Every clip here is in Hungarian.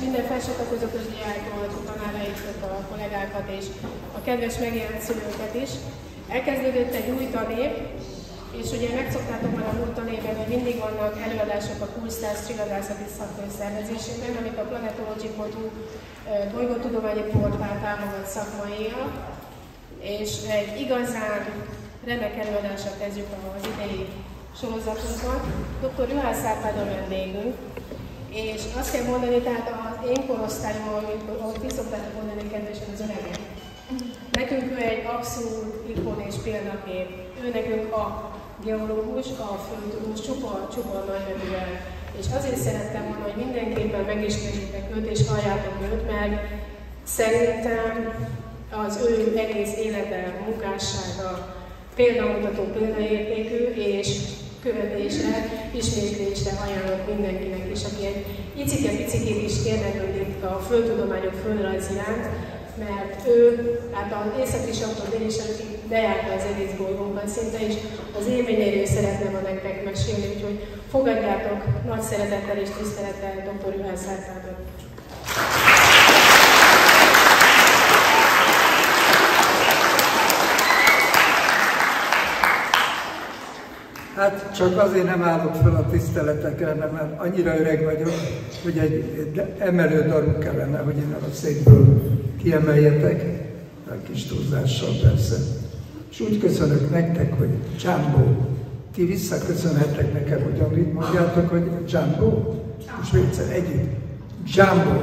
minden felsőoktató diákot, a tanárainkat, a kollégákat és a kedves megjelent szülőket is. Elkezdődött egy új tanév, és ugye megszoktátok már a múlt tanévben, hogy mindig vannak előadások a Pulsztárz csillagászati szakmai szervezésében, amit a Planetology.hu bolygótudományi portál támogat szakmaira, és egy igazán remek előadással kezdjük az idei sorozatunkat. Dr. Juhász Árpád a vendégünk, és azt kell mondani, tehát az én korosztályommal, ahogy ti szoktátok mondani kedvesen, az öregek. Nekünk ő egy abszolút ikon és példakép. Ő nekünk a geológus, a földtudós, csupa nagymedővel. És azért szerettem volna, hogy mindenképpen megismerjétek őt és halljátok őt, mert szerintem az ő egész élete, munkássága példamutató, példaértékű, és követésre, ismétlésre ajánlok mindenkinek is, aki egy icike-picikét is érdeklődik a földtudományok, földrajz iránt, mert ő, hát az északi sarktól déli sarkig bejárta az egész bolygónkat szinte, és az élményeiről szeretném ma nektek mesélni, úgyhogy fogadjátok nagy szeretettel és tisztelettel dr. Juhász Árpádot. Hát csak azért nem állok fel a tiszteletekre, mert annyira öreg vagyok, hogy egy emelő daru kellene, hogy én a székből kiemeljetek, a kis túlzással persze. És úgy köszönök nektek, hogy Jumbo. Ti visszaköszönhetek nekem ugyanúgy, mondjátok, hogy Jumbo? Most még egyszer együtt. Jumbo.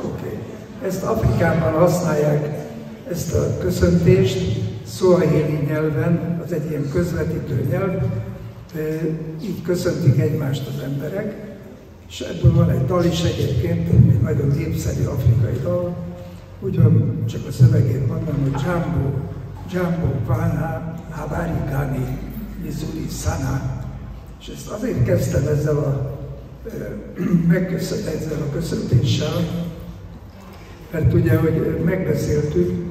Oké. Ezt Afrikában használják, ezt a köszöntést, Swahili nyelven, az egy ilyen közvetítő nyelv, így köszöntik egymást az emberek, és ebből van egy dal is egyébként, egy nagyon népszerű afrikai dal, úgy van, csak a szövegét mondom, hogy Jumbo, Jumbo, Vana, Habari Gani, Missouri Sana. És ezt azért kezdtem ezzel a köszöntéssel, mert ugye, hogy megbeszéltük,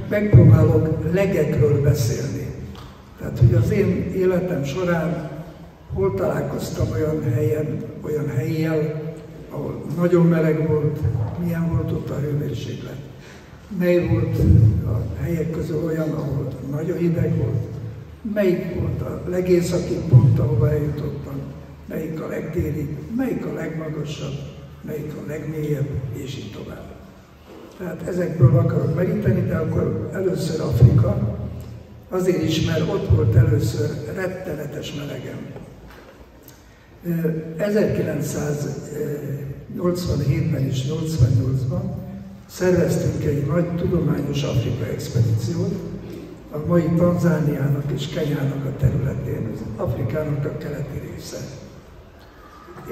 megpróbálok legekről beszélni. Tehát, hogy az én életem során hol találkoztam olyan hellyel, ahol nagyon meleg volt, milyen volt ott a hőmérséklet. Mely volt a helyek közül olyan, ahol nagyon hideg volt, melyik volt a legészaki pont, ahova eljutottam, melyik a legdélibb, melyik a legmagasabb, melyik a legmélyebb, és így tovább. Tehát ezekből akarok meríteni, de akkor először Afrika, azért is, mert ott volt először rettenetes melegem. 1987-ben és 88-ban szerveztünk egy nagy tudományos Afrika expedíciót, a mai Tanzániának és Kenyának a területén, az Afrikának a keleti része.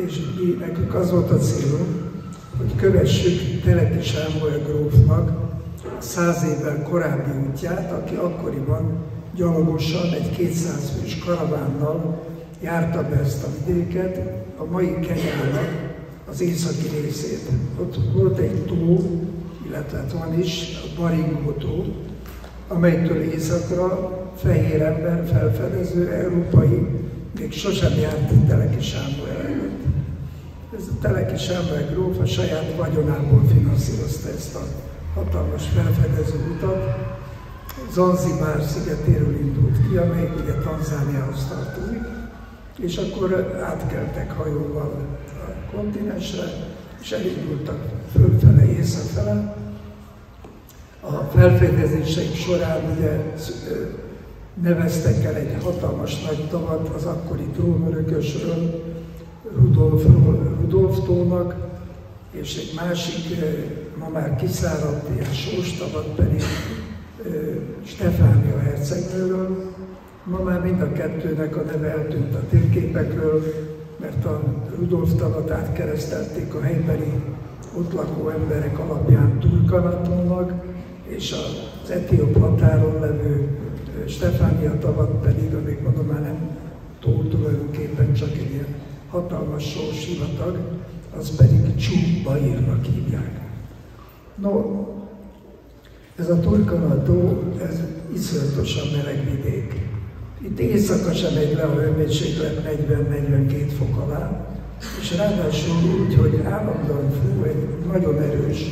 És nekünk az volt a célunk, hogy kövessük Teleki Sámuel grófnak 100 évvel korábbi útját, aki akkoriban gyalogosan egy 200 fős karavánnal járta be ezt a vidéket, a mai Kenyának az északi részét. Ott volt egy tó, illetve van is, a Baringo tó, amelytől északra fehér ember, felfedező, európai, még sosem járt Teleki Sámuel előtt. Ez a Teleki Sámuel gróf a saját vagyonából finanszírozta ezt a hatalmas felfedező utat. Zanzibár szigetéről indult ki, amely ugye Tanzániához tartozik, és akkor átkeltek hajóval a kontinensre, és elindultak fölfele, északfele. A felfedezéseik során ugye neveztek el egy hatalmas nagy tavat az akkori trónörökösről, Rudolf tónak, és egy másik, ma már kiszáradt ilyen sóstavat pedig Stefánia hercegnőről. Ma már mind a kettőnek a neve eltűnt a térképekről, mert a Rudolf tavat átkeresztelték a helybeli ott lakó emberek alapján Turkanatonnak, és az etióp határon levő Stefánia tavat pedig, amíg mondom, már nem tó tulajdonképpen, csak egy ilyen hatalmas sós sivatag, az pedig Csú-Baírnak hívják. No, ez a Turkana-tó, ez iszonyatosan meleg vidék. Itt éjszaka sem megy le a hőmérséklet 40-42 fok alá, és ráadásul úgy, hogy állandóan fúj egy nagyon erős,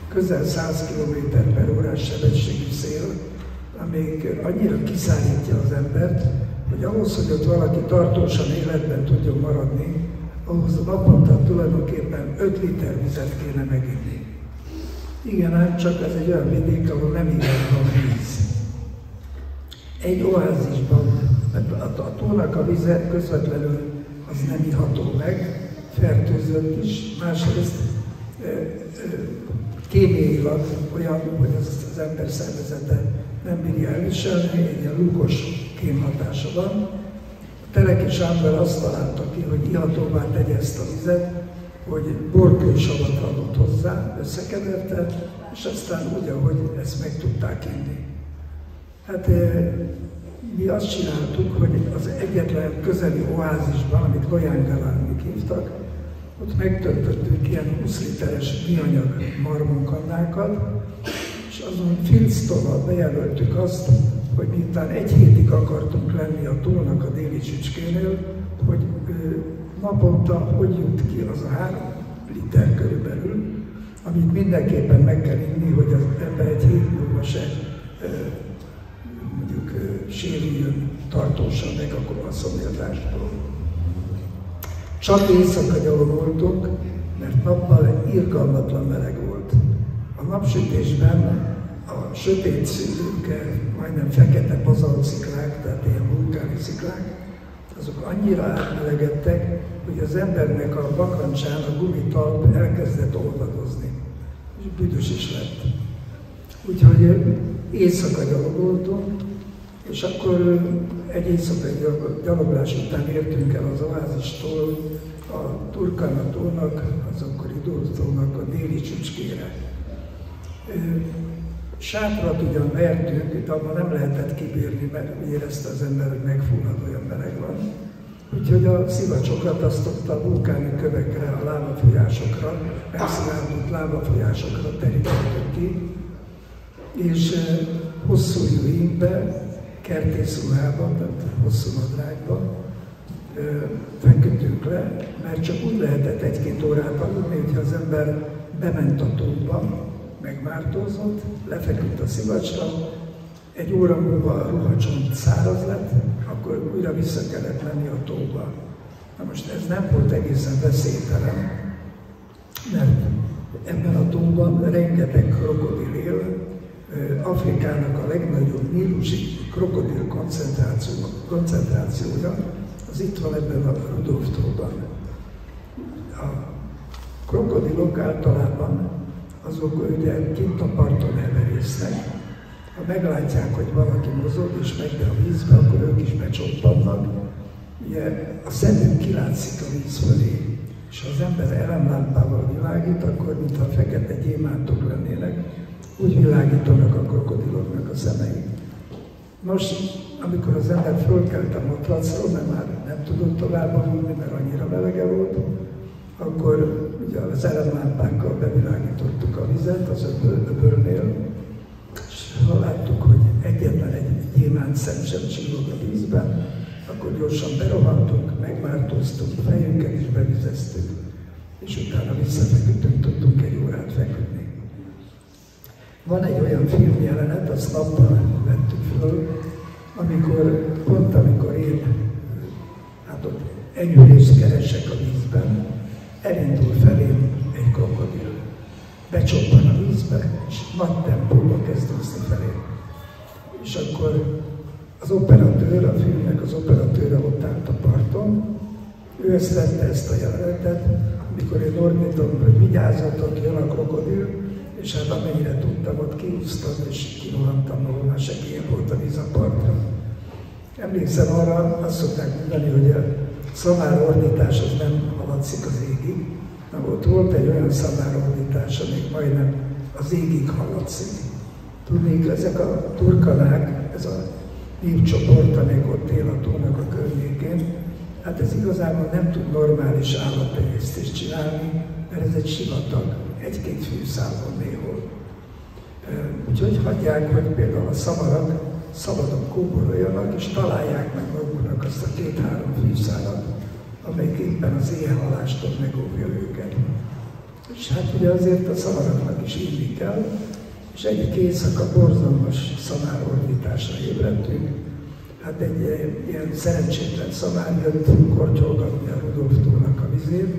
közel 100 km/h sebességű szél, amelyik annyira kiszárítja az embert, hogy ahhoz, hogy ott valaki tartósan életben tudjon maradni, ahhoz naponta tulajdonképpen 5 liter vizet kéne meginni. Igen, ám csak ez egy olyan vidék, ahol nem igazán van víz. Egy oázisban, a tónak a vize közvetlenül az nem iható meg, fertőzött is, másrészt kémiailag olyan, hogy az ember szervezete nem bírja elviselni, egy ilyen lúgos kémhatása van. A Teleki Sándor azt találta ki, hogy ihatóvá tegye ezt a vizet, hogy borkősavat adott hozzá, összekeverte, és aztán úgy, ahogy ezt meg tudták inni. Hát mi azt csináltuk, hogy az egyetlen közeli oázisban, amit Loyang-Galannak hívtak, ott megtöltöttük ilyen 20 literes műanyag marmonkannákat, és azon filctollal bejelöltük azt, hogy miután egy hétig akartunk lenni a tónak a déli csücskénél, hogy naponta hogy jut ki az a 3 liter körülbelül, amit mindenképpen meg kell inni, hogy az ember egy hét múlva se mondjuk sérüljön tartósan meg a szomjazástól. Csak éjszaka gyalogoltunk, mert nappal irgalmatlan meleg volt. A napsütésben a sötét szűrőkkel, majdnem fekete bazaltsziklák, tehát ilyen vulkáni sziklák, azok annyira átmelegedtek, hogy az embernek a bakancsán a gumitalp elkezdett olvadozni, és büdös is lett. Úgyhogy éjszaka gyalogoltunk, és akkor egy éjszakai gyaloglás után értünk el az oázistól a Turkana tónak, az akkori Dóztónak a déli csücskére. Sátrat ugyan vertünk, de abban nem lehetett kibírni, mert érezte az ember, hogy megfullad, olyan meleg van. Úgyhogy a szivacsokat azt ott a vulkáni kövekre, a lávafolyásokra, megszilárdult lávafolyásokra terítettük ki, és hosszú jújjénbe, kertészruhában, tehát hosszú nadrágban feküdtünk le, mert csak úgy lehetett 1-2 órát aludni, hogyha az ember bement a tóba, megmártózott, lefeküdt a szivacsra, 1 óra múlva a ruhacsont száraz lett, akkor újra vissza kellett menni a tóba. Na most ez nem volt egészen veszélytelen, mert ebben a tóban rengeteg krokodil él. Afrikának a legnagyobb nílusi krokodil koncentrációja az itt van ebben a Rudolf tóban. A krokodilok általában azok ugye kint a parton heverésznek. Ha meglátják, hogy valaki mozog és megy be a vízbe, akkor ők is becsoppannak. Ugye a szemük kilátszik a víz fölé, és ha az ember elemlámpával világít, akkor mintha fekete gyémántok lennének, úgy világítanak a krokodiloknak a szemei. Most, amikor az ember fölkelt a matracról, mert már nem tudott tovább aludni, mert annyira melege volt, akkor ugye az elemlámpánkkal bevilágítottuk a vizet az öbölnél, és ha láttuk, hogy egyetlen egy gyémánt szem sem csillog a vízben, akkor gyorsan berohantunk, megmártóztunk, fejünket is bevizeztük, és utána visszafeküdtünk, tudtunk 1 órát feküdni. Van egy olyan filmjelenet, azt nappal vettük föl, amikor én hát ott enyhülést keresek a vízben, elindul felém egy krokodil. Becsoppan a vízbe, és nagy tempóba kezd úszni felém. És akkor az operatőr, a filmnek az operatőre ott állt a parton, ő ezt vette ezt a jelenetet, amikor én ordítom, hogy vigyázzatok, jön a krokodil, és hát amennyire tudtam, ott kiúztam, és kirohantam, ahol már segélyen volt a víz a partra. Emlékszem arra, azt szokták mondani, hogy a szamárordítás az nem haladszik az égig. Na, volt egy olyan szamárordítás, amik majdnem az égig haladszik. Tudnék, ezek a turkanák, ez a népcsoport, amelyik ott él a tónak a környékén, hát ez igazából nem tud normális állattenyésztést csinálni, mert ez egy sivatag, 1-2 fűszál van néhol. Úgyhogy hagyják, hogy például a szamarak szabadon kóboroljanak, és találják meg maguknak azt a 2-3 fűszálat, amelyik éppen az éhhalástól megóvja őket. És hát ugye azért a szamaraknak is illik el, és egyik éjszaka borzalmas szamárordításra ébredtünk. Hát egy ilyen szerencsétlen szamár jött kortyolgatni a Rudolf-tónak a vizét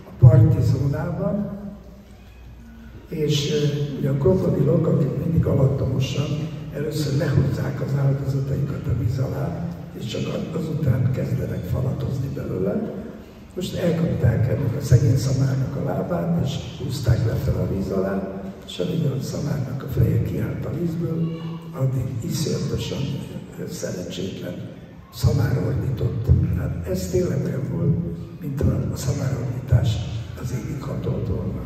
a parti zónában, és ugye a krokodilok, akik mindig alattomosan először lehúzzák az áldozataikat a víz alá, és csak azután kezdenek falatozni belőle. Most elkapták ennek a szegény szamárnak a lábát, és húzták le fel a víz alá, és amíg a szamárnak a feje kiállt a vízből, addig iszonyatosan szerencsétlen szamár ordított. Hát ez tényleg olyan volt, mint a szamárordítás az égig hatolt volna.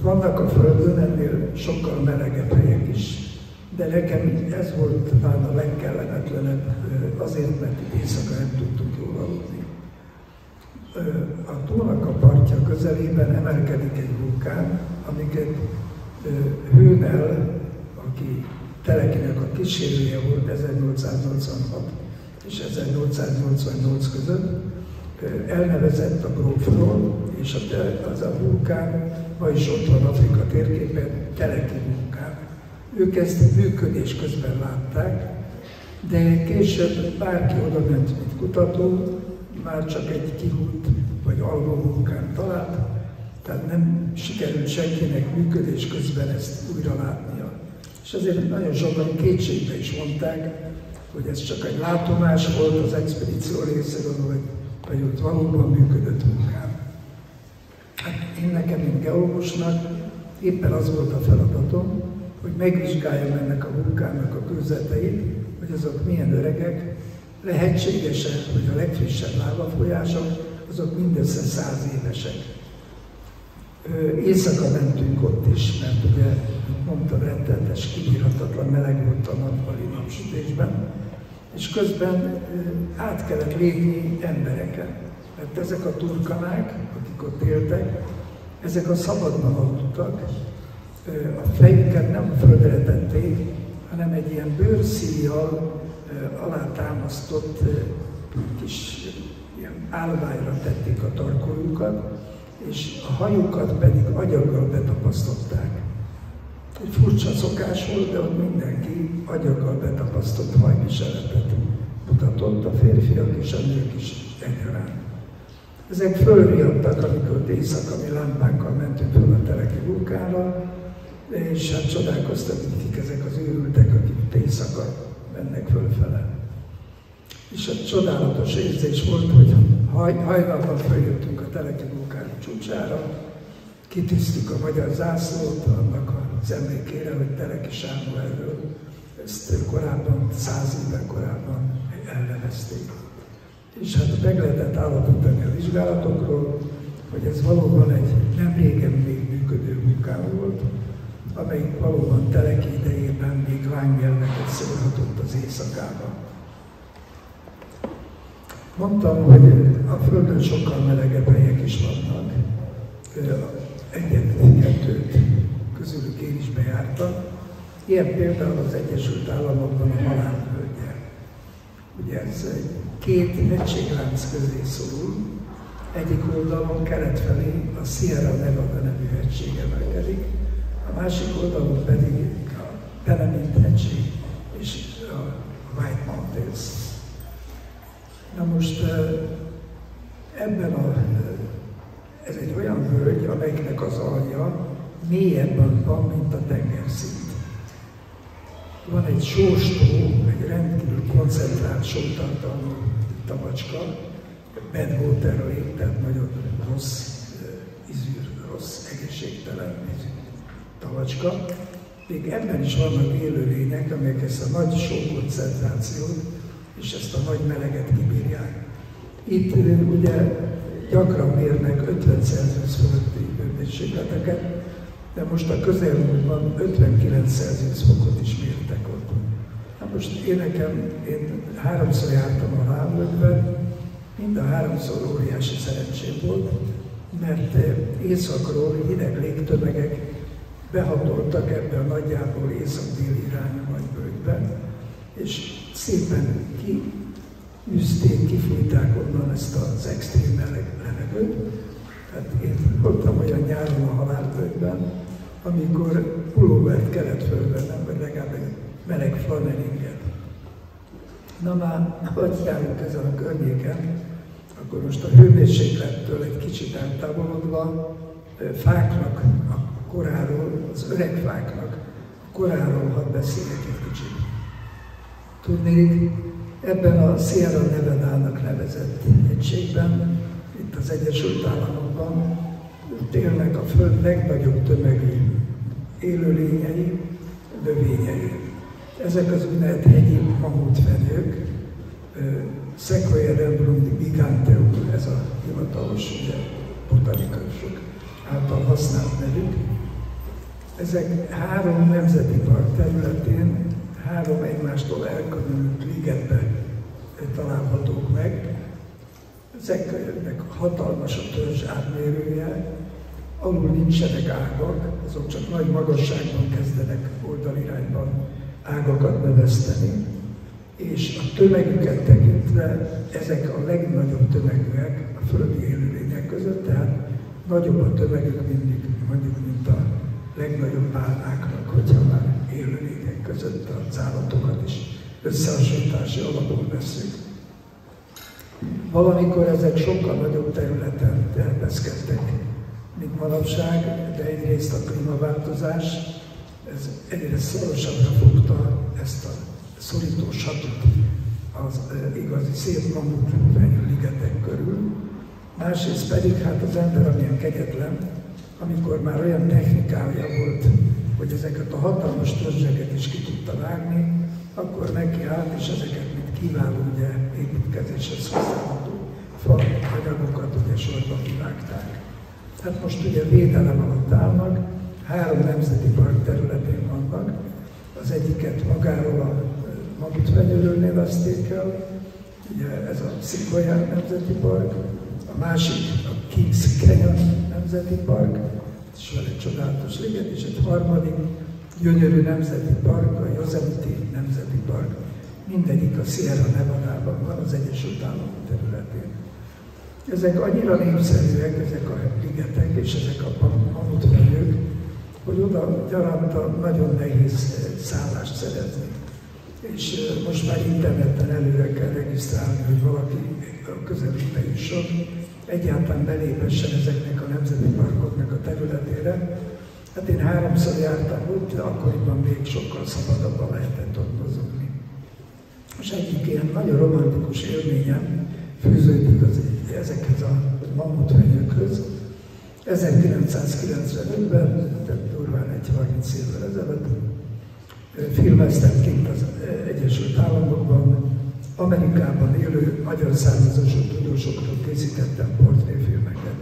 Vannak a Földön ennél sokkal melegebb helyek is, de nekem ez volt talán a legkellemetlenebb, azért, mert itt éjszaka nem tudtunk jól aludni. A tónak a partja közelében emelkedik egy vulkán, amiket Hőnel, aki Telekinek a kísérője volt 1886 és 1888 között, elnevezett a grófról, és az a vulkán ma is ott van Afrika térképen, Teleki vulkán. Ők ezt működés közben látták, de később bárki oda ment, mint kutató, már csak egy kihult vagy alvó vulkán talált, tehát nem sikerült senkinek működés közben ezt újra látnia. És ezért nagyon sokan kétségbe is mondták, hogy ez csak egy látomás volt az expedíció részéről, vagy ott valóban működött vulkán. Hát én nekem, mint geológusnak éppen az volt a feladatom, hogy megvizsgáljam ennek a vulkánnak a kőzeteit, hogy azok milyen öregek, lehetséges-e, hogy a legfrissebb lávafolyások, azok mindössze 100 évesek. Éjszaka mentünk ott is, mert ugye, mondtam, rettenetes, kibírhatatlan meleg volt a nappali napsütésben, és közben át kellett lépni embereken. Mert ezek a turkanák, akik ott éltek, ezek a szabadban aludtak, a fejüket nem földre tették, hanem egy ilyen bőrszíjjal alátámasztott kis ilyen állványra tették a tarkolójukat, és a hajukat pedig agyaggal betapasztották. Egy furcsa szokás volt, de ott mindenki agyaggal betapasztott hajviseletet mutatott, a férfiak és a nők is egyaránt. Ezek fölriadtak, amikor éjszaka mi lámpánkkal mentünk föl a Teleki vulkánra, és hát csodálkoztak, hogy kik ezek az őrültek, akik éjszaka mennek fölfele. És egy csodálatos érzés volt, hogy hajnalban följöttünk a Teleki vulkán csúcsára, kitűztük a magyar zászlót annak az emlékére, hogy Teleki Sámuelről, ezt korábban, 100 évvel korábban elnevezték. És hát meg lehetett állapítani a vizsgálatokról, hogy ez valóban egy nem régen még működő vulkán volt, amelyik valóban Teleki idejében még lángnyelveket szórhatott az éjszakában. Mondtam, hogy a Földön sokkal melegebb helyek is vannak. Egyet-kettőt közülük én is bejártam. Ilyen például az Egyesült Államokban a Halálvölgye. Ugye ez két hegységlánc közé szorul. Egyik oldalon kelet felé a Sierra Nevada nevű hegység emelkedik, a másik oldalon pedig a Penamint hegység és a White Mountains. Na most ez egy olyan völgy, amelynek az alja mélyebben van, mint a tengerszint. Van egy sóstó, egy rendkívül koncentrált sótartalmú tavacska, Badwater Lake, tehát nagyon rossz ízű, rossz, egészségtelen ízű tavacska. Még ebben is vannak élőlények, amelyek ezt a nagy sókoncentrációt és ezt a nagy meleget kibírják. Itt ugye gyakran mérnek 50 Celsius fölötti hőmérsékleteket, de most a közelmúltban 59 Celsius fokot is mértek ott. Na most én 3-szor jártam a Halálvölgyben, mind a 3-szor óriási szerencsém volt, mert északról hideg légtömegek behatoltak ebbe a nagyjából észak-déli irányú nagy völgybe, és szépen üszték, kifújták onnan ezt az extrém levegőt. Hát én voltam olyan nyáron a Halálvölgyben, amikor pulóvert kellett fölvennem, vagy legalább egy meleg flanellinget. Na már, hogy járunk ezen a környéken, akkor most a hőmérséklettől egy kicsit eltávolodva fáknak a koráról, az öreg fáknak a koráról hadd beszéljek egy kicsit. Tudnék, ebben a Sierra Nevada-nak nevezett egységben, itt az Egyesült Államokban élnek a Föld legnagyobb tömegű élőlényei, növényei. Ezek az úgynevezett hegyi mamutfenyők, Sequoia rembrandt giganteum, ez a hivatalos botanikusok által használt nevük. Ezek 3 nemzeti park területén, 3 egymástól elkülönült ligetben találhatók meg. Ezeknek hatalmas a törzs átmérője, alul nincsenek ágak, azok csak nagy magasságban kezdenek oldalirányban ágakat növeszteni, és a tömegüket tekintve ezek a legnagyobb tömegűek a földi élőlények között, tehát nagyobb a tömegük mindig, mondjuk, mint a legnagyobb pálmáknak, hogyha már élőlények között az állatokat is összehasonlítási alapon veszünk. Valamikor ezek sokkal nagyobb területen terpeszkedtek, mint manapság, de egyrészt a klímaváltozás ez egyre szorosabbra fogta ezt a szorító satot az igazi szép mamutfenyő ligetek körül. Másrészt pedig hát az ember amilyen kegyetlen, amikor már olyan technikája volt, hogy ezeket a hatalmas törzseket is ki tudta vágni, akkor neki állt, és ezeket, mint kiváló ugye, építkezéshez használható faanyagokat ugye sorba kivágták. Hát most ugye védelem alatt állnak, 3 nemzeti park területén vannak, az egyiket magáról a mamutfenyőről nevezték el, ugye ez a Sequoia Nemzeti Park, a másik a Kings Canyon Nemzeti Park, és van egy csodálatos liget, és egy harmadik gyönyörű nemzeti park, a Yosemite Nemzeti Park. Mindegyik a Sierra Nevada-ban van, az Egyesült Államok területén. Ezek annyira népszerűek, ezek a ligetek és ezek a mamutfenyők, hogy oda gyaranta nagyon nehéz szállást szerezni. És most már interneten előre kell regisztrálni, hogy valaki a közelükbe jusson, egyáltalán belépessen ezeknek a nemzeti parkoknak a területére. Hát én 3-szor jártam ott, de akkoriban még sokkal szabadabban lehetett ott mozogni. És egyik ilyen nagyon romantikus élményem fűződik ezekhez a mamutfenyőkhöz. 1995-ben, tehát durván egy 30 évvel ezelőtt, filmeztem kint az Egyesült Államokban, Amerikában élő magyar származású tudósokról készítettem portréfilmeket.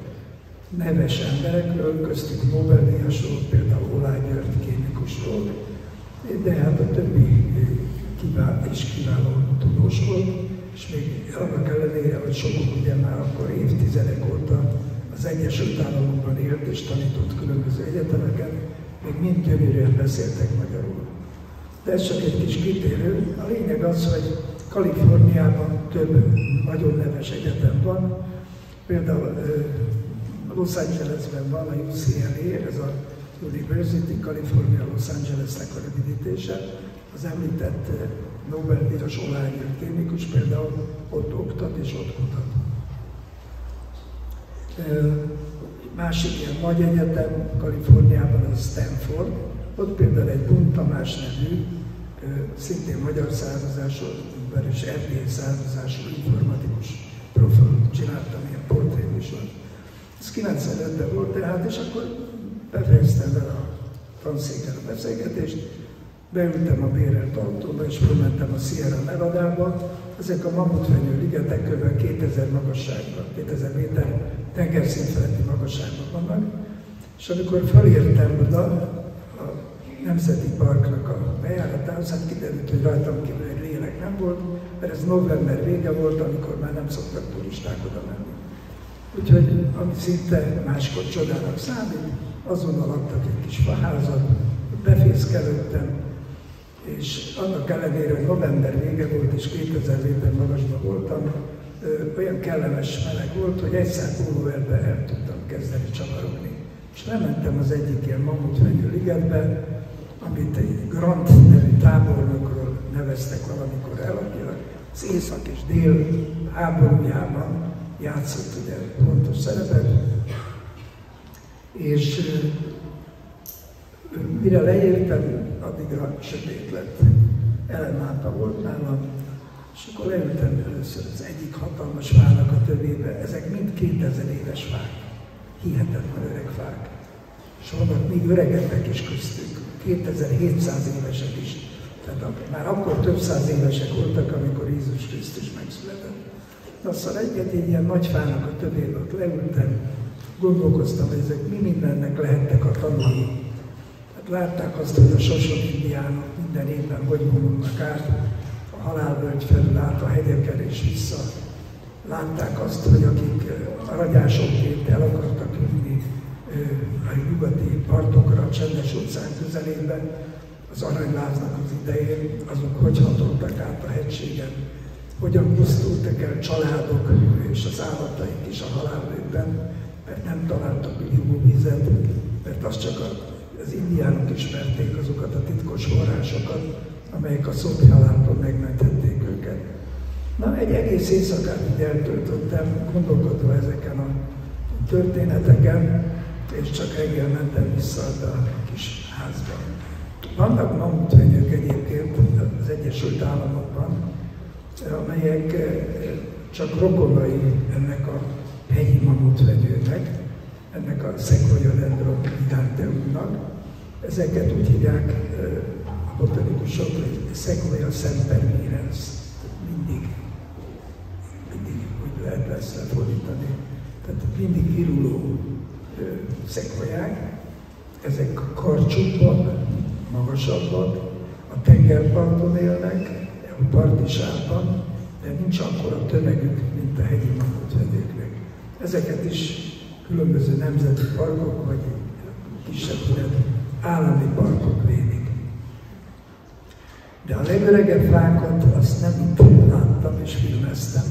Neves emberekről, köztük Nobel-díjasról, például Oláh György kémikusról, de hát a többi kiváló tudós volt, és még annak ellenére, hogy sokuk ugye már akkor évtizedek óta az Egyesült Államokban élt és tanított különböző egyetemeken, még mind gyönyörűen beszéltek magyarul. De ez csak egy kis kitérő. A lényeg az, hogy Kaliforniában több nagyon neves egyetem van. Például Los Angelesben van a UCLA, ez a University California Los Angelesnek a rövidítése. Az említett Nobel-díjas Oláh György kémikus például ott oktat és ott kutat. Másik ilyen nagy egyetem Kaliforniában a Stanford, ott például egy Bun Tamás nevű, szintén magyar származású, és erdélyi származású informatikus profil csináltam ilyen portréműsort. Ez 95-ben volt tehát, és akkor befejeztem vele a tanszéken a beszélgetést, beültem a bérelt autóba, és fölmentem a Sierra Nevada-ba. Ezek a mamutfenyő ligetek kb. 2000 magasságban, 2000 méter tengerszint feletti magasságban vannak, és amikor felértem oda a Nemzeti Parknak a bejáratához, hát kiderült, hogy rajtam kívül egy lélek nem volt, mert ez november vége volt, amikor már nem szoktak turisták oda menni. Úgyhogy, ami szinte máskor csodának számít, azonnal adtak egy kis faházat, befészkelődtem, és annak ellenére, hogy november vége volt, és 2000 méter magasban voltam, olyan kellemes meleg volt, hogy egyszer pólóerbe el tudtam kezdeni csavarogni. És lementem az egyik ilyen mamutfenyő ligetbe, amit egy Grant nevű tábornokról neveztek valamikor el, aki az észak és dél háborújában játszott ugye fontos szerepet. És mire leértem, addigra sötét lett. Ellenlámpa volt nálam, és akkor leültem először az egyik hatalmas fának a tövébe. Ezek mind 2000 éves fák, hihetetlen öreg fák. És vannak még öregebbek is köztük, 2700 évesek is. Tehát már akkor több száz évesek voltak, amikor Jézus Krisztus megszületett. De aztán egy ilyen nagy fának a tövébe ott leültem, gondolkoztam, hogy ezek mi mindennek lehettek a tanulni. Hát látták azt, hogy a Sosod indiánok minden évben hogy vonulnak át, a halálvölgy felül át a hegyeken és vissza. Látták azt, hogy akik aragyásokként el akartak jönni a nyugati partokra, a Csendes-óceán közelében, az aranyláznak az idején, azok hogy hatoltak át a hegységen, hogyan pusztultak el családok és az állataik is a halálvölgyben, mert nem találtak ivóvizet, mert azt csak az indiánok ismerték azokat a titkos forrásokat, amelyek a szomj haláltól megmentették őket. Na, egy egész éjszakát így eltöltöttem, gondolkodva ezeken a történeteken, és csak reggel mentem vissza a kis házba. Vannak mamutfenyők egyébként az Egyesült Államokban, amelyek csak rokonai ennek a hegyi mamutfenyőnek, ennek a Sequoia dendrogiganteumnak. Ezeket úgy hívják a botanikusok, hogy Sequoia sempervirens. Mindig úgy lehet ezt lefordítani. Tehát mindig viruló szekvolyák. Ezek karcsúbban, magasabbak, a tengerparton élnek, a partisában, de nincs akkora tömegük, mint a hegyi mamutfenyőknek. Ezeket is különböző nemzeti parkok, vagy kisebb állami parkok védik. De a legöregebb fákat azt nem itt láttam és filmeztem,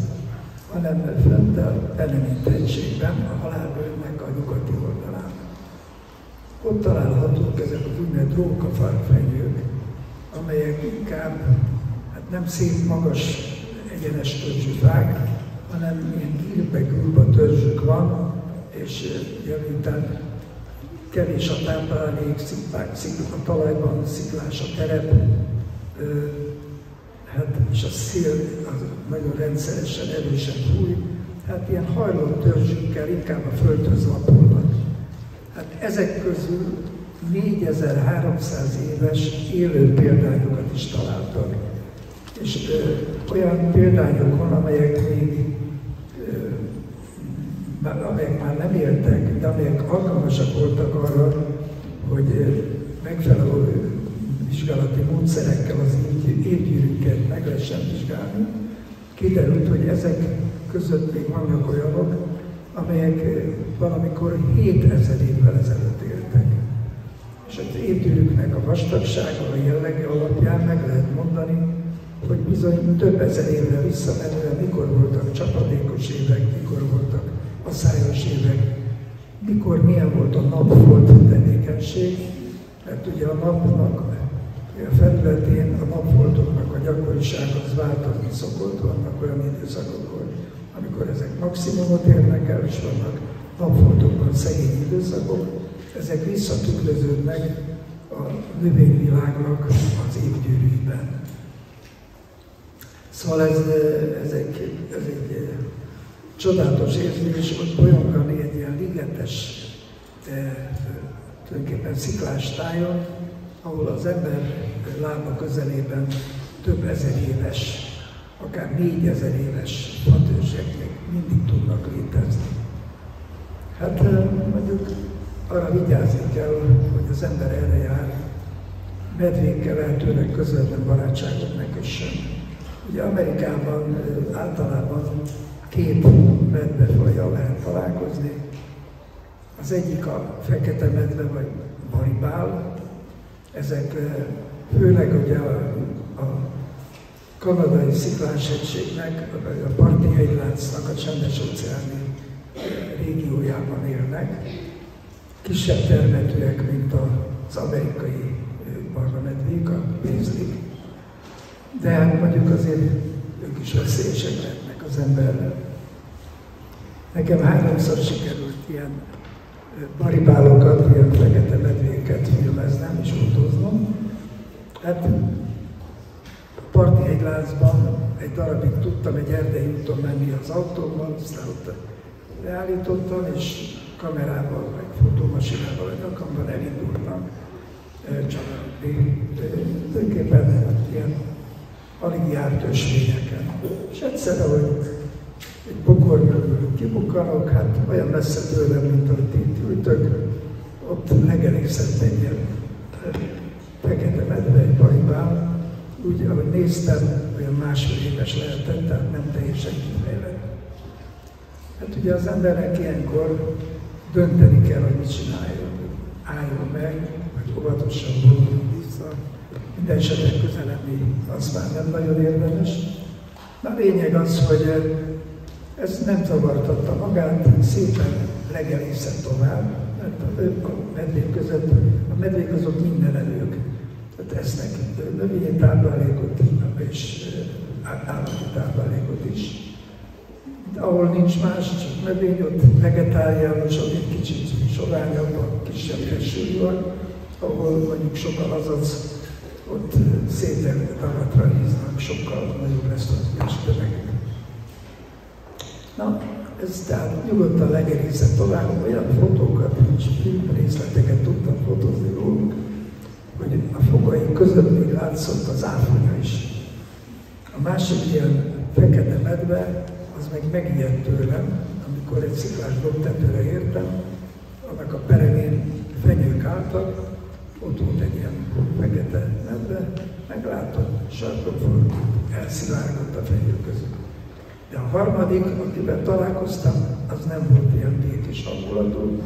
hanem fent a Penemint-hegységben, a halálvölgynek a nyugati oldalán. Ott találhatók ezek az úgynevezett rókafarkfenyők, amelyek inkább nem szép, magas, egyenes törzsű fák, hanem ilyen gírbe-gúrba törzsük van, és miután kevés a táplálék, a talajban sziklás a terep, és a szél az nagyon rendszeresen, erősen fúj, hát ilyen hajlott törzsükkel inkább a földhöz lapulnak. Hát ezek közül 4300 éves élő példányokat is találtak. És olyan példányok van, amelyek már nem éltek, de amelyek alkalmasak voltak arra, hogy megfelelő vizsgálati módszerekkel az évgyűrűket meg lehessen vizsgálni. Kiderült, hogy ezek között még vannak olyanok, amelyek valamikor 7000 évvel ezelőtt éltek. És az évgyűrűknek a vastagsága, a jellege alapján meg lehet mondani, hogy bizony több ezer évre visszamenően mikor voltak csapadékos évek, mikor voltak aszályos évek, mikor milyen volt a napfolt tevékenység, mert ugye a napnak a felületén a napfoltoknak a gyakoriság az változni szokott, vannak olyan időszakok, amikor ezek maximumot érnek el, és vannak napfoltokban szegény időszakok, ezek visszatükröződnek a növényvilágnak az évgyűrűiben. Szóval ez egy csodálatos érzés, hogy bolyongani egy ilyen ligetes, tulajdonképpen sziklás tájon, ahol az ember lába közelében több ezer éves, akár 4000 éves fatörzsek még mindig tudnak létezni. Hát mondjuk arra vigyázni kell, hogy az ember erre jár, medvékkel lehetőleg közvetlen barátságot ne kössön. Ugye Amerikában általában 2 medvefajjal lehet találkozni. Az egyik a fekete medve vagy baribál. Ezek főleg ugye a kanadai sziklánshegységnek, a parti hegyláncnak a csendes-óceáni régiójában élnek. Kisebb termetűek, mint az amerikai barlamedvék, a grizzlyk. De hát mondjuk azért ők is veszélyesek lehetnek az emberrel. Nekem 3-szor sikerült ilyen baribálokat, ilyen fekete medvéket filmeznem és fotóznom. Hát a parti hegyláncban egy darabig tudtam egy erdei úton menni az autómmal, aztán ott leállítottam, és kamerával, meg fotómasinával, vagy akamban elindultam családni. Tulajdonképpen ilyen alig járt ösvényeken. És egyszer, ahogy egy bokor mögül kibukkanok, hát olyan messze tőlem, mint ahogy itt ültök, ott legelészett egy ilyen fekete medve, egy baribál. Úgy, ahogy néztem, olyan 1,5 éves lehetett, tehát nem teljesen kifejlett. Hát ugye az embernek ilyenkor dönteni kell, hogy mit csináljon. Álljon meg, vagy óvatosan vonuljon vissza. Minden esetre közeledni az már nem nagyon érdemes. Na a lényeg az, hogy ez nem zavartatta magát, szépen legelészett tovább. Mert a medvék között, a medvék azok mindenevők. Tehát esznek növényi táplálékot és állati táplálékot is. De ahol nincs más, csak növény, ott vegetáriánus, ott egy kicsit soványabb, a kisebb felsői van, ahol mondjuk sokkal azaz, ott szépen daratra híznak, sokkal nagyobb lesz az tömegek. Na, ez tehát nyugodtan legelészett tovább, olyan fotókat és filmrészleteket tudtam fotózni róluk, hogy a fogaink között még látszott az áfonya is. A másik ilyen fekete medve, az meg megijedt tőlem, amikor egy sziklás dombtetőre értem, annak a peremén fenyők álltak, ott volt egy ilyen fekete medve, meglátom, sarkra fordult, elszivárgott a fenyők között. De a harmadik, akivel találkoztam, az nem volt ilyen békés hangulatú.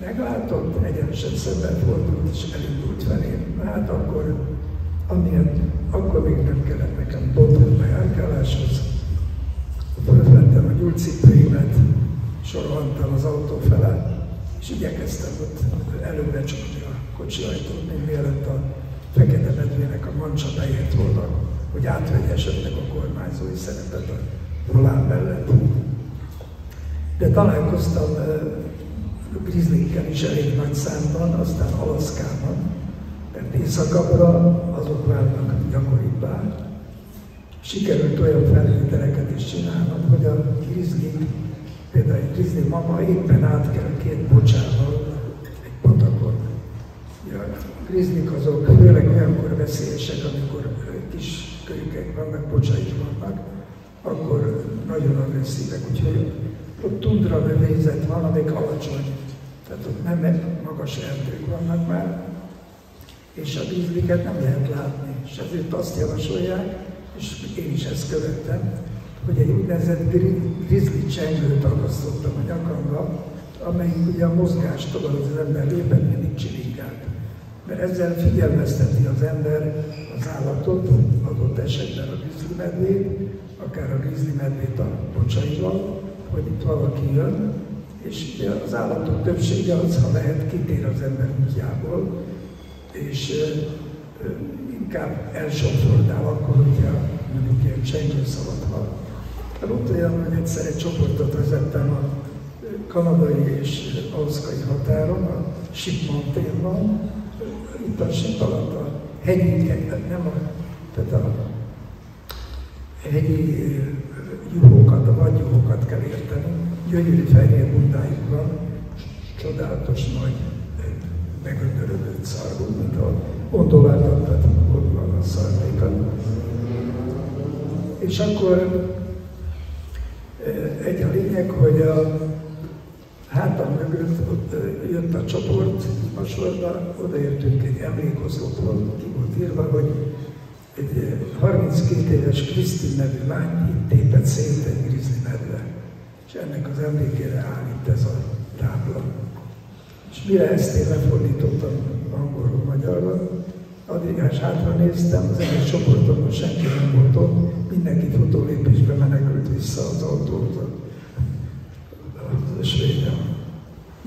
Meglátott, egyenesen szemben fordult és elindult felém. Hát akkor még nem kellett nekem botot bejárkáláshoz. Fölvettem a nyúlcipőimet, soroltam az autó fele, és igyekeztem ott előbbre csukni a kocsi ajtót, még mielőtt a fekete medvének a mancsa beért volna, hogy átvegye esetleg a kormányzói szerepet a volán mellett. De találkoztam grizzlykkel is elég nagy számban, aztán Alaszkában, mert északabbra azok válnak gyakoribbá. Sikerült olyan felvételeket is csinálnom, hogy a grizzly, például egy grizzly mama éppen átkel 2 bocsával egy patakon. A grizzlyk azok főleg olyankor veszélyesek, amikor kis kölykek vannak, bocsaik vannak, akkor nagyon agresszívek, úgyhogy ott tundra növényzet van, amelyik alacsony. Tehát ott nem magas erdők vannak már, és a grizzlyket nem lehet látni. És ezért azt javasolják, és én is ezt követtem, hogy egy úgynevezett grizzly csengőt akasztottam a nyakamba, amelyik ugye a mozgást tovább az ember lépett, mindig csilingált. Mert ezzel figyelmezteti az ember az állatot, adott esetben a grizzly medvét, akár a grizzly medvét a bocsaival, hogy itt valaki jön, és az állatok többsége az, ha lehet, kitér az ember útjából, és inkább elsodordál akkor, hogyha mondjuk ilyen csengőszavat hall. Ott olyan, hogy egyszer egy csoportot vezettem a kanadai és alaszkai határon, a Ship Mountainban, itt a Ship alatt a hegyi, tehát a hegyi juhokat, a vadjuhokat kell érteni. Gyönyörű fehér bundájuk van, csodálatos nagy megöndörödött szarvú, mint a gondoláltattat, ott van a szarvékat. És akkor egy a lényeg, hogy a hátam mögött ott jött a csoport a sorba, odaértünk egy emlékoszlopról, ki volt írva, hogy egy 32 éves Krisztin nevű lány itt tépett szét egy grizzly medve. És ennek az emlékére áll itt ez a tábla. És mire ezt én lefordítottam angolról magyarra, addig hátra néztem, az egész csoportomban senki nem volt ott, mindenki futólépésbe menekült vissza az autóhoz, a svédem.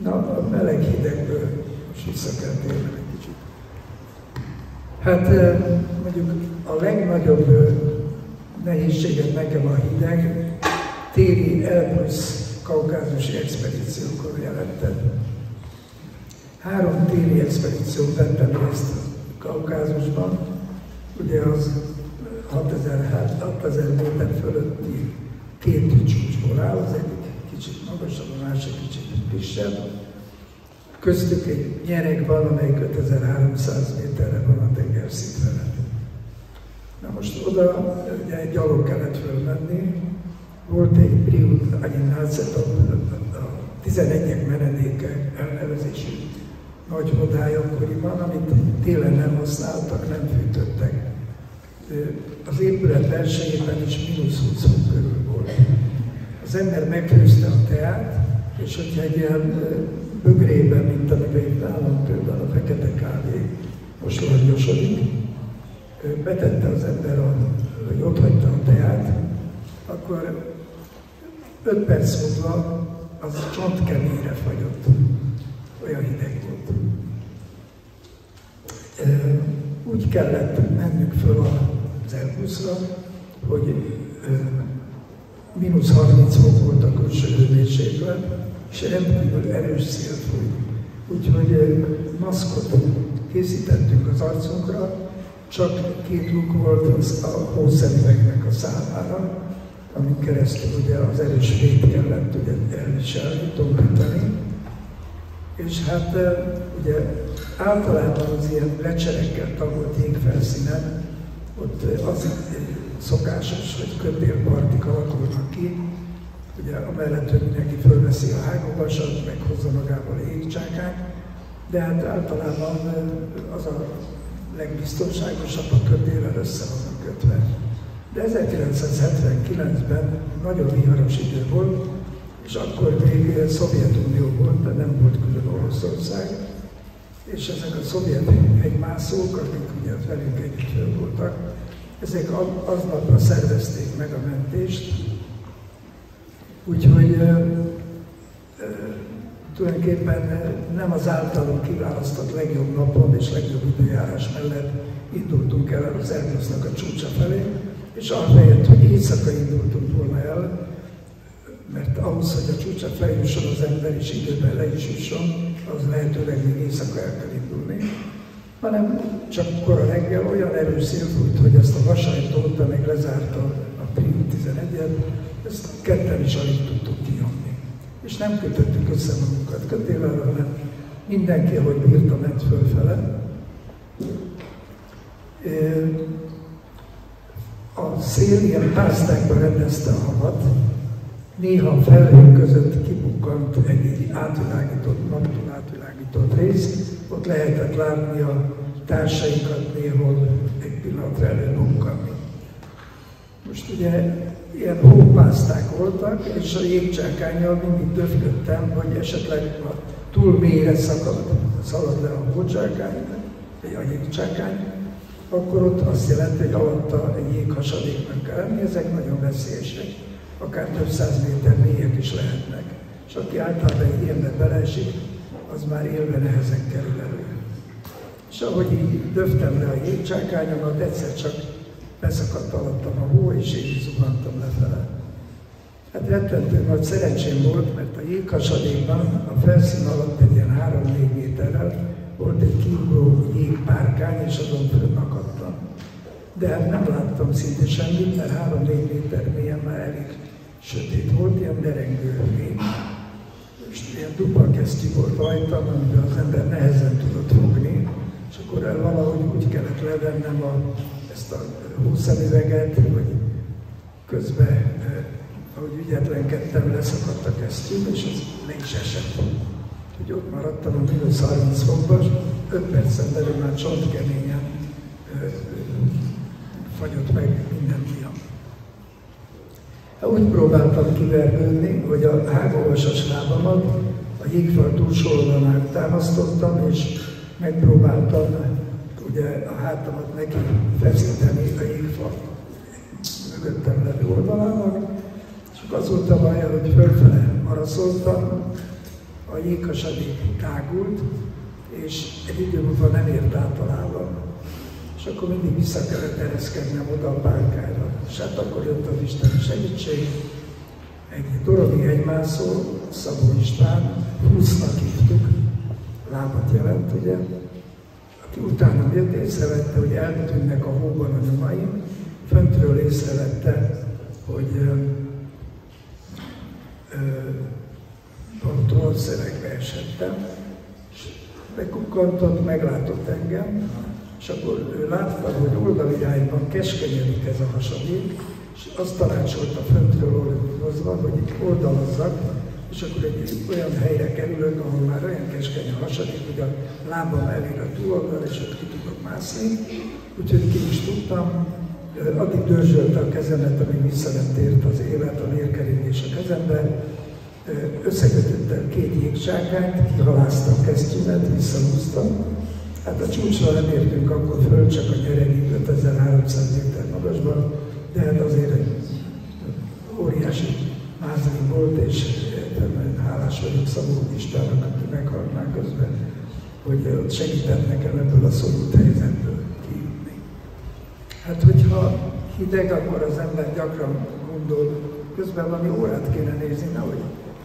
Na, a meleg hidegből most vissza kell térnem egy kicsit. Hát mondjuk a legnagyobb nehézséget nekem a hideg téli Elbrus kaukázusi expedíciókon jelentett. 3 téli expedíciót vettem részt Kaukázusban, ugye az 6000 méter fölötti 2 csúcsból áll, az egyik kicsit magasabb, a másik kicsit kisebb. Köztük egy nyereg van, amelyik 5300 méterre van a tengerszint felett. Na most oda ugye gyalog kellett fölmenni, volt egy Priut Agyinácet, a 11-ek menedéke elnevezésű nagy hodály akkoriban, amit télen nem használtak, nem fűtöttek. Az épület belsejében is -20 fok körül volt. Az ember megfőzte a teát, és hogyha egy ilyen bögrében, mint amiben itt nálam például a fekete kávé most langyosodik, betette az ember, hogy ott hagyta a teát, akkor 5 perc múlva az csontkeményre fagyott. Olyan hideg volt. Úgy kellett mennünk föl az Elbrusra, hogy -30 fok volt a külső hőmérséklet, és rendkívül erős szél fújt. Úgyhogy maszkot készítettünk az arcunkra, csak 2 luk volt az a hószemüvegnek a számára, amin keresztül ugye az erős fét kellett elviselni, tompítani. És hát ugye általában az ilyen lecserekkel tagolt jégfelszínen, ott az szokásos, hogy kötélpartik alakulnak ki, ugye amellett, hogy mindenki fölveszi a hágóvasat, meghozza magával a jégcsákát, de hát általában az a legbiztonságosabb, a kötéllel össze vannak kötve. De 1979-ben nagyon viharos idő volt, és akkor még Szovjetunió volt, de nem volt külön Oroszország, és ezek a szovjet hegymászók, akik ugye velünk együtt föl voltak, ezek aznapra szervezték meg a mentést, úgyhogy tulajdonképpen nem az általunk kiválasztott legjobb napon és legjobb időjárás mellett indultunk el az Elbrusnak a csúcsa felé, és ahelyett, hogy éjszaka indultunk volna el, mert ahhoz, hogy a csúcsra feljusson az ember és időben le is jusson, az lehetőleg még éjszaka el kell indulni, hanem csak kora reggel olyan erős szél fújt, hogy ezt a vasajtót, amíg lezárta a Priut 11-et, ezt ketten is alig tudtuk kinyomni. És nem kötöttük össze magunkat kötéllel, hanem mindenki, ahogy bírta, ment fölfele. A szél ilyen pásztákba rendezte a havat, néha a felhők között kibukkant egy átvilágított, naptól átvilágított rész, ott lehetett látni a társainkat néhol egy pillanatra előbukkani. Most ugye ilyen hópászták voltak, és a jégcsákánnyal mindig döfködtem, hogy esetleg ha túl mélyre szalad le a hócsákány, vagy a jégcsákány, akkor ott azt jelenti, hogy alatta egy jéghasadéknak kell lenni, ezek nagyon veszélyesek, akár több 100 méter mélyek is lehetnek. És aki általában egy ilyenbe beleesik, az már élve nehezen kerül elő. És ahogy így döftem le a jégcsákányomat, egyszer csak beszakadt alattam a hó, és én is zuhantam lefele. Hát rettentő nagy szerencsém volt, mert a jéghasadékban a felszín alatt egy ilyen 3-4 méterrel volt egy kiugró jégpárkány, és azon fönn akadtam. De hát nem láttam szinte semmit, mert 3-4 méter mélyen már elég sötét volt, ilyen derengő fény. És ilyen dupla kesztyű volt rajtam, amiben az ember nehezen tudott fogni, és akkor valahogy úgy kellett levennem ezt a húszemüveget, hogy közben, ahogy ügyetlenkedtem, leszakadt a kesztyűm, és az le is esett. Úgyhogy ott maradtam a -30 fokban, 5 percen belül már csontkeményen fagyott meg minden ujjam. Úgy próbáltam kivergődni, hogy a hágóvasas lábamat a jégfal túlsó oldalán támasztottam, és megpróbáltam ugye a hátamat neki feszíteni a jégfal mögöttem levő oldalának, és az volt a baj, hogy fölfele maraszoltam, a jéghasadék tágult, és egy idő múlva nem ért át a lábam. És akkor mindig vissza kellett ereszkednem oda a pálkára. És hát akkor jött az Isten segítség. Egy Dorogi hegymászó, Szabó István, 20-nak hívtuk, lábat jelent, ugye, aki utána jött, észrevette, hogy eltűnnek a hóban a nyomaim, föntről észrevette, hogy a trollszövegbe esettem, és bekukkantott, meglátott engem, és akkor ő látta, hogy oldalirányban keskenyedik ez a hasadék, és azt tanácsolta föntről oldalazva, hogy itt oldalazzak, és akkor egy olyan helyre kerülök, ahol már olyan keskeny a hasadék, hogy a lábam elér a túloldal, és ott ki tudok mászni. Úgyhogy ki is tudtam. Addig dörzsölte a kezemet, amíg vissza nem tért az élet, a vérkeringés a kezembe. Összekötöttem 2 jégcsákányt, kihaláztam kesztyűmet, visszahúztam. Hát a csúcsra nem értünk akkor föl, csak a nyeregig 5300 méter magasban, de hát azért egy óriási mázli volt, és hálás vagyok Szabó Istvánnak, aki meghalt már közben, hogy segített nekem ebből a szorult helyzetből kijutni. Hát, hogyha hideg, akkor az ember gyakran gondol, közben valami órát kéne nézni, nehogy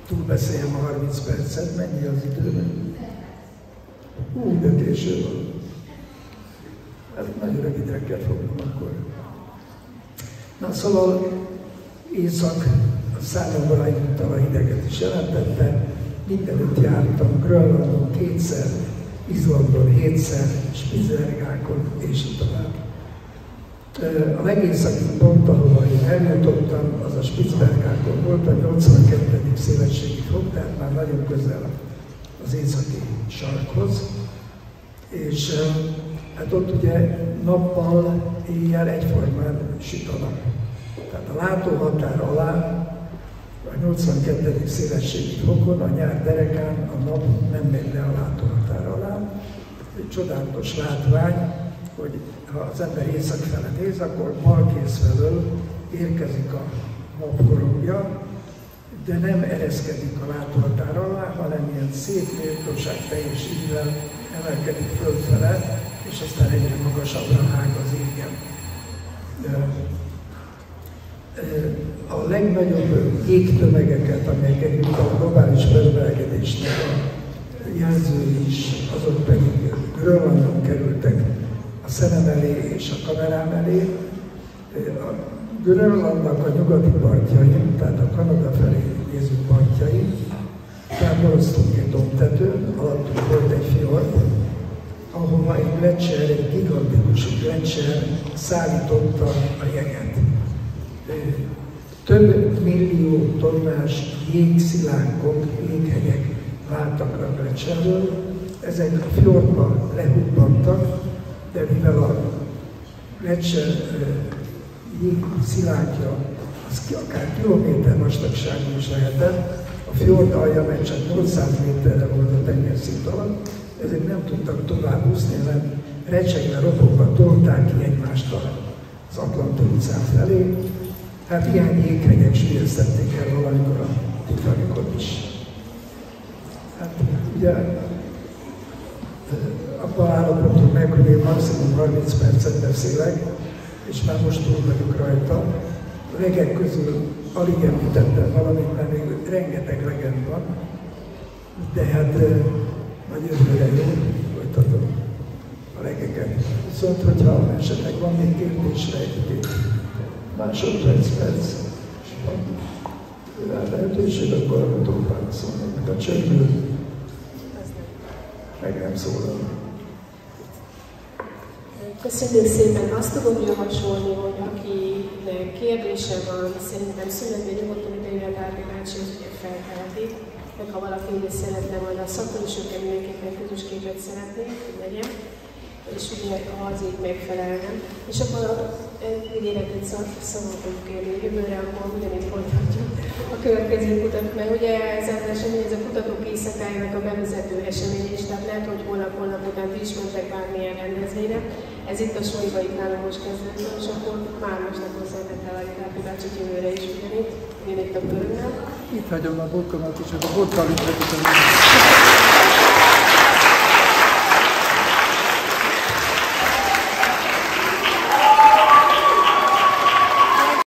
túlbeszéljem a 30 percet, mennyi az idő? De késő van. Hát nagyon rövidre kell fognom akkor. Na szóval éjszak a számomra egyúttal a hideget is jelentette. Mindenütt jártam, Grönlandon 2-szer, Izlandon 7-szer, Spitsbergákon és így tovább. A legészaki pont, ahol én eljutottam, az a Spitsbergákon volt, a 82. szélességi fok, tehát már nagyon közel az északi sarkhoz. És hát ott ugye nappal, éjjel egyformán süt a nap. Tehát a látóhatár alá, a 82. szélességi fokon, a nyár derekán a nap nem megy le a látóhatár alá. Egy csodálatos látvány, hogy ha az ember észak fele néz, akkor balkész felől érkezik a napkorongja, de nem ereszkedik a látóhatár alá, hanem ilyen szép méltóság teljes ízvel emelkedik fölfele, és aztán egyre magasabbra hág az égen. A legnagyobb jégtömegeket, amelyek együtt a globális felmelegedésnek a jelzői is, azok pedig Grönlandon kerültek a szemem elé és a kamerám elé. A Grönlandnak a nyugati partjain, tehát a Kanada felé néző partjain, táboroztunk egy dombtetőn, alattunk volt egy fjord, ahova egy gletscher, egy gigantikus gletscher szállította a jeget. Több millió tonnás jégszilánkok, jéghegyek váltak a gletszerről, ezek a fjordba lehubbantak, de mivel a gletszer jégszilánkja az akár kilométer vastagságú is lehetett, a fjord alja meg csak 800 méterre volt a tengerszint alatt, ezek nem tudtak tovább úszni, hanem recsegve, ropogva tolták ki egymást az Atlanti-óceán felé. Hát ilyen jéghegyek sülyeztették el valamikor a Titanicot is. Hát ugye abban állapodtunk meg, hogy én maximum 30 percet beszélek, és már most túl vagyok rajta. A legek közül alig említettem valamit, mert még rengeteg legend van, de hát majd jövőre jó, folytatom a legeket. Viszont, hogyha esetleg van még kérdésre egy másodperc, van rá lehetőség, akkor tudok válaszolni, meg a csöndből meg nem szólal. Köszönjük szépen! Azt tudom javasolni, hogy akinek kérdése van, szerintem szünetben nyugodtan idejével Árpi bácsi, hogy ugye felteleti, meg ha valaki ugye szeretne majd a szakon is, ők mindenképpen közös képet szeretnék, hogy legyen. és ugye az így megfelelne. És akkor ígéretet szavatunk kérni jövőre, akkor ugyanígy folytatjuk a következő kutatók, mert ugye ez az esemény, ez a kutatók éjszakájának a bevezető esemény is, tehát lehet, hogy holnap után is mentek bármilyen rendezvényre. Ez itt a Sólyba itt nálunk most kezdődő, és akkor már most akkor szeretettel a Kápi bácsit jövőre is ugyanitt a körülnél. Itt hagyom a burkomat, és a bortal is